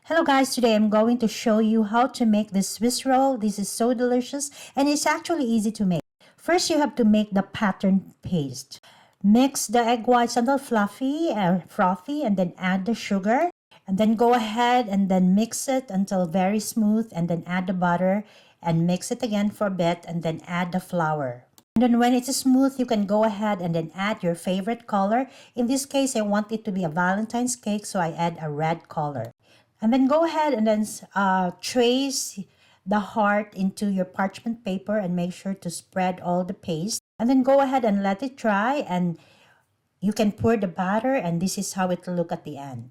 Hello guys, today I'm going to show you how to make this Swiss roll. This is so delicious and it's actually easy to make. First, you have to make the pattern paste. Mix the egg whites until frothy and then add the sugar. And then go ahead and then mix it until very smooth and then add the butter and mix it again for a bit and then add the flour. And then when it's smooth, you can go ahead and then add your favorite color. In this case, I want it to be a Valentine's cake, so I add a red color. And then go ahead and then trace the heart into your parchment paper and make sure to spread all the paste. And then go ahead and let it dry and you can pour the batter and this is how it will look at the end.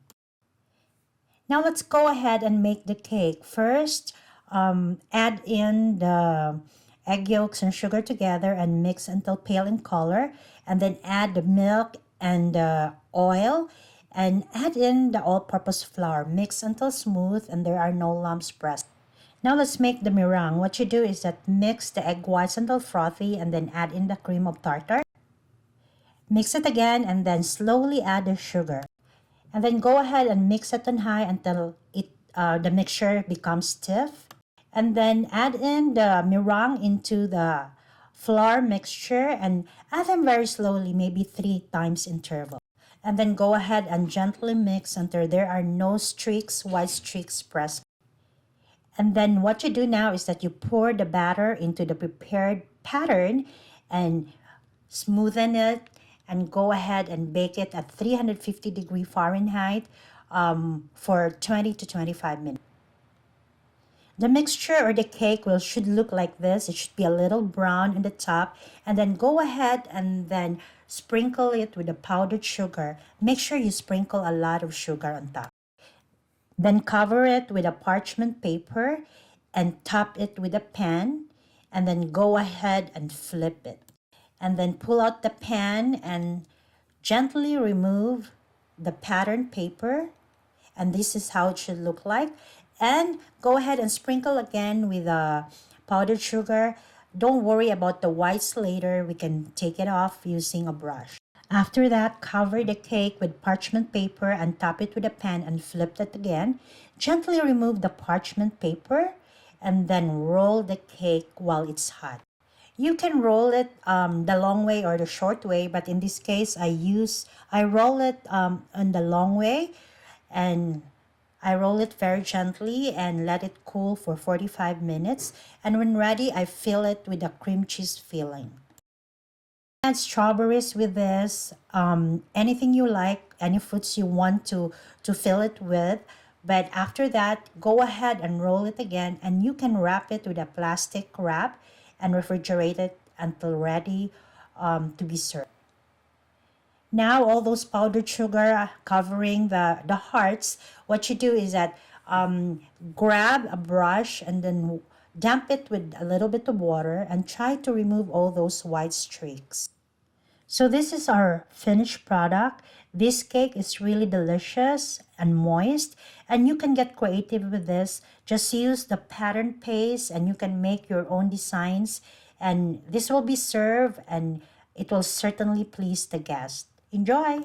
Now let's go ahead and make the cake. First, add in the egg yolks and sugar together and mix until pale in color. And then add the milk and the oil and add in the all-purpose flour. Mix until smooth and there are no lumps present. Now let's make the meringue. What you do is that mix the egg whites until frothy and then add in the cream of tartar. Mix it again and then slowly add the sugar. And then go ahead and mix it on high until the mixture becomes stiff. And then add in the meringue into the flour mixture and add them very slowly, maybe 3 times interval. And then go ahead and gently mix until there are no streaks, white streaks present. And then what you do now is that you pour the batter into the prepared pattern and smoothen it and go ahead and bake it at 350 Fahrenheit for 20 to 25 minutes. The mixture or the cake should look like this. It should be a little brown in the top. And then go ahead and then sprinkle it with the powdered sugar. Make sure you sprinkle a lot of sugar on top. Then cover it with a parchment paper and top it with a pan. And then go ahead and flip it. And then pull out the pan and gently remove the pattern paper. And this is how it should look like. And go ahead and sprinkle again with powdered sugar. Don't worry about the whites later. We can take it off using a brush. After that, cover the cake with parchment paper and top it with a pan and flip it again. Gently remove the parchment paper and then roll the cake while it's hot. You can roll it the long way or the short way, but in this case, I roll it on the long way, and I roll it very gently and let it cool for 45 minutes. And when ready, I fill it with a cream cheese filling. Add strawberries with this, anything you like, any fruits you want to fill it with. But after that, go ahead and roll it again and you can wrap it with a plastic wrap and refrigerate it until ready to be served. Now all those powdered sugar covering the hearts, what you do is that grab a brush and then damp it with a little bit of water and try to remove all those white streaks. So this is our finished product. This cake is really delicious and moist, and you can get creative with this. Just use the pattern paste and you can make your own designs, and this will be served and it will certainly please the guest. Enjoy!